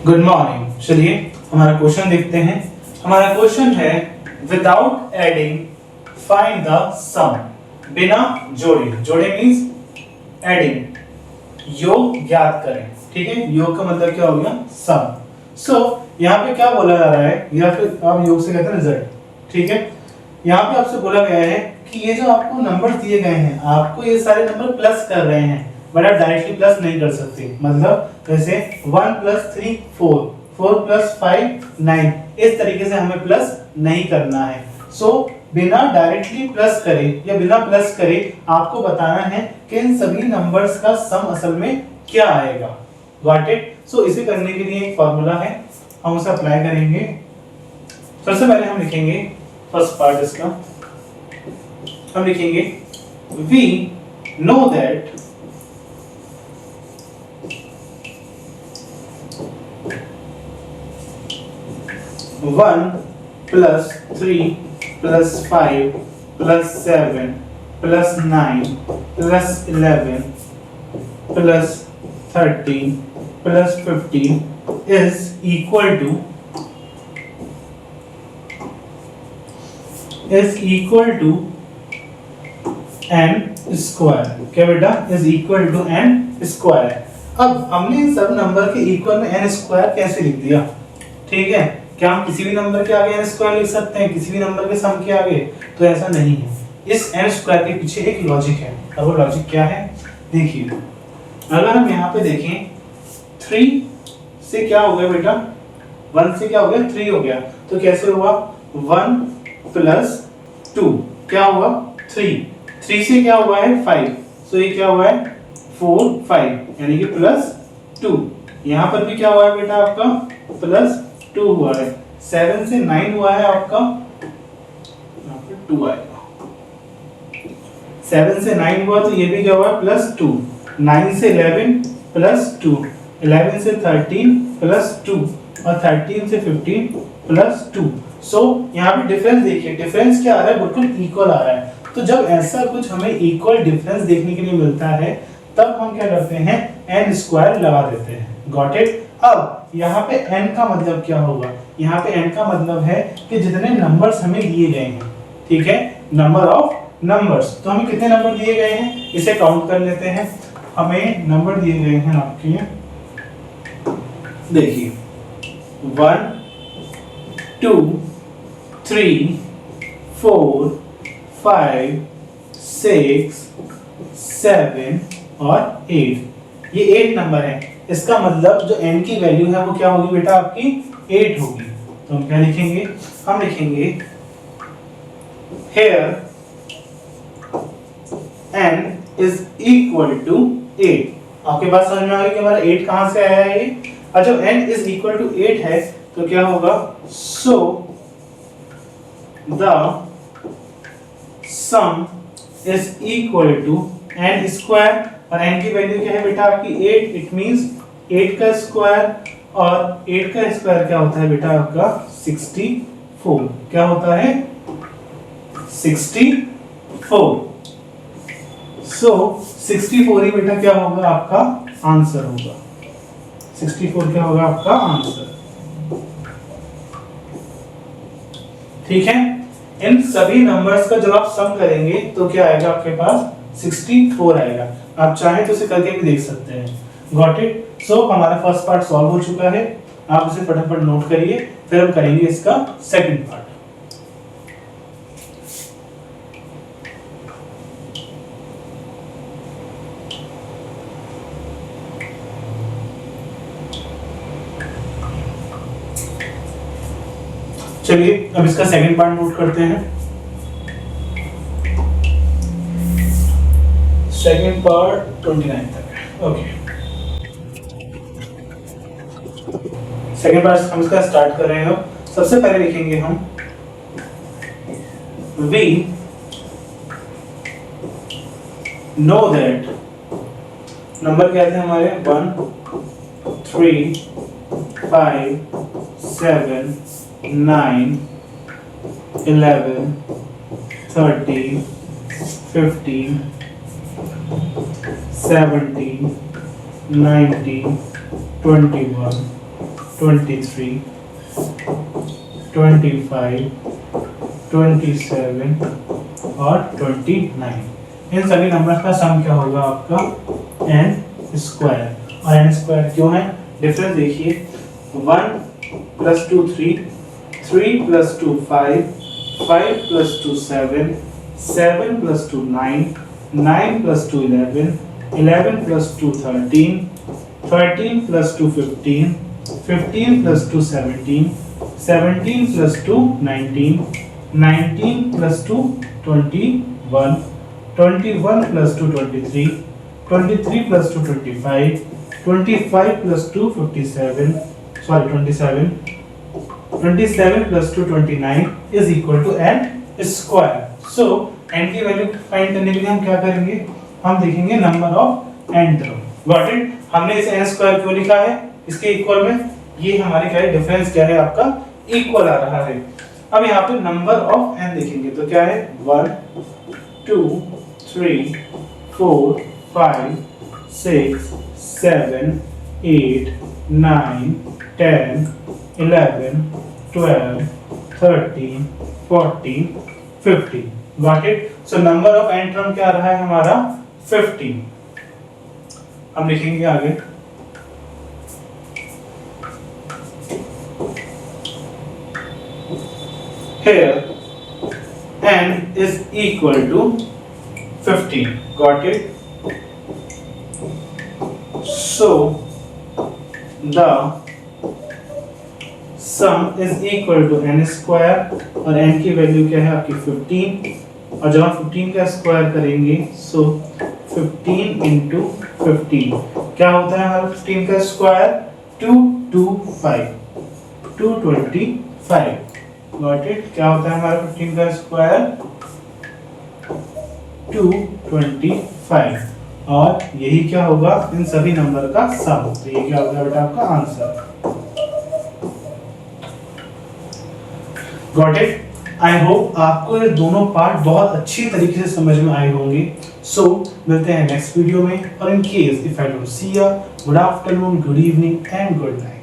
Good morning. चलिए हमारा question देखते हैं। हमारा क्वेश्चन है विदाउट एडिंग फाइंड द सम। बिना जोड़े, जोड़े मींस एडिंग, योग ज्ञात करें। ठीक है, योग का मतलब क्या हो गया? सम। सो यहाँ पे क्या बोला जा रहा है, या फिर आप योग से कहते हैं रिजल्ट। ठीक है, यहाँ पे आपसे बोला गया है कि ये जो आपको नंबर दिए गए हैं, आपको ये सारे नंबर प्लस कर रहे हैं, बट आप डायरेक्टली प्लस नहीं कर सकते। मतलब जैसे 1 + 3 4, 4 + 5 9, इस तरीके से हमें प्लस नहीं करना है। सो बिना डायरेक्टली प्लस करे या बिना प्लस करे आपको बताना है कि इन सभी नंबर्स का सम असल में क्या आएगा। Got it? सो इसे करने के लिए एक फॉर्मूला है, हम उसे अप्लाई करेंगे। सबसे पहले हम लिखेंगे फर्स्ट पार्ट इसका, हम लिखेंगे we know that one plus 3 plus 5 plus 7 plus 9 plus 11 plus 13 plus 15 is equal to n square. क्या बेटा? Is equal to n square. अब हमने इन सब नंबर के इक्वल में n स्क्वायर कैसे लिख दिया? ठीक है, क्या हम किसी भी नंबर के आगे n स्क्वायर लिख सकते हैं, किसी भी नंबर के सम के आगे? तो ऐसा नहीं है। इस n स्क्वायर के पीछे एक लॉजिक है, और वो लॉजिक क्या है? देखिए, अगर हम यहाँ पे देखें 3 से क्या हो गया बेटा? 1 से क्या हो गया? 3 हो गया। तो कैसे हुआ? 1 + 2 क्या हुआ? 3 से क्या हुआ है? 5। सो ये क्या हुआ है? 4 5 यानी कि +2। यहाँ पर भी क्या हुआ है बेटा? आपका +2 हुआ है। 7 से 9 हुआ है आपका, यहाँ पे 2 आएगा। 7 से 9 हुआ तो ये भी क्या हुआ? +2। 9 से 11 +2, 11 से 13 +2 और 13 से 15 +2। सो यहाँ पे डिफरेंस देखिए, डिफरेंस क्या आ रहा है? बिल्कुल इक्वल आ रहा है। तो जब ऐसा कुछ हमें इक्वल डिफरेंस देखने के लिए मिलता है, तब हम क्या करते हैं? n स्क्वायर लगा देते हैं। Got it? अब यहाँ पे n का मतलब क्या होगा? यहाँ पे n का मतलब है कि जितने नंबर्स हमें दिए गए हैं, ठीक है, नंबर ऑफ नंबर्स। तो हमें कितने नंबर दिए गए हैं, इसे काउंट कर लेते हैं। हमें नंबर दिए गए हैं आपके, देखिए 1 2 3 4 5 6 7 और 8। ये 8 नंबर है। इसका मतलब जो n की वैल्यू है वो क्या होगी बेटा? आपकी 8 होगी। तो हम क्या लिखेंगे? हम लिखेंगे here n is equal to 8। आपके पास समझ में आ गया कि हमारा 8 कहां से आया है ये? और जब n is equal to 8 है तो क्या होगा? so the sum is equal to n square, और n की वैल्यू क्या है बेटा? आपकी 8। इट मींस 8 का स्क्वायर, और 8 का स्क्वायर क्या होता है बेटा? आपका 64। क्या होता है? 64। सो 64 ही बेटा क्या होगा? आपका आंसर होगा। 64 क्या होगा आपका आंसर? ठीक है, इन सभी नंबर्स का जब आप सम करेंगे तो क्या आएगा आपके पास? 64 आएगा। आप चाहें तो इसे करके भी देख सकते हैं। Got it? सो हमारा फर्स्ट पार्ट सॉल्व हो चुका है। आप इसे फटाफट नोट करिए, फिर हम करेंगे इसका सेकंड पार्ट। चलिए अब इसका सेकंड पार्ट नोट करते हैं। सेकंड पार्ट 29 तक है। ओके, सेकंड पार्ट हम इसका स्टार्ट कर रहे हैं। सबसे पहले लिखेंगे हम वी नो दैट, नंबर क्या थे हमारे? 1 3 5 7 9 11 13 15 17 19 21 23, 25, 27 और 29। इन सभी नंबर का सम क्या होगा आपका n स्क्वायर। और n स्क्वायर क्यों है, डिफरेंस देखिए, 1 + 2 3, 3 + 2 5, 5 + 2 7, 7 + 2 9, 9 + 2 11, 11 + 2 13, 13 + 2 15, 15 + 2 17, 17 + 2 19, 19 + 2 21, 21 + 2 23, 23 + 2 25, 25 + 2 57, sorry 27, 27 + 2 29 is equal to n square. So n की वैल्यू फाइंड करने के लिए हम क्या करेंगे, हम देखेंगे number of n term. Got it. हमने इसे n स्क्वायर क्यों लिखा है इसके इक्वल में, ये हमारे क्या है, डिफरेंस क्या है आपका, इक्वल आ रहा है। अब यहाँ पे नंबर ऑफ n देखेंगे तो क्या है, 1 2 3 4 5 6 7 8 9 10 11 12 13 14 15। Got it. So number of n term क्या आ रहा है हमारा, 15। हम लिखेंगे आगे, here n is equal to 15. Got it? So the sum is equal to n square और n की वैल्यू क्या है आपकी 15, और जब हम 15 का स्क्वायर करेंगे सो 15 into 15 क्या होता है हमारा 15 का स्क्वायर, 225, 225। Got it. क्या होता है हमारा 15 का स्क्वायर, 225, और यही क्या होगा इन सभी नंबर का सम। तो ये क्या होगा बेटा आपका answer. Got it. I hope आपको ये दोनों पार्ट बहुत अच्छी तरीके से समझ में आए होंगे। सो मिलते हैं नेक्स्ट वीडियो में, और in case if I don't see you, good afternoon, good evening and good night.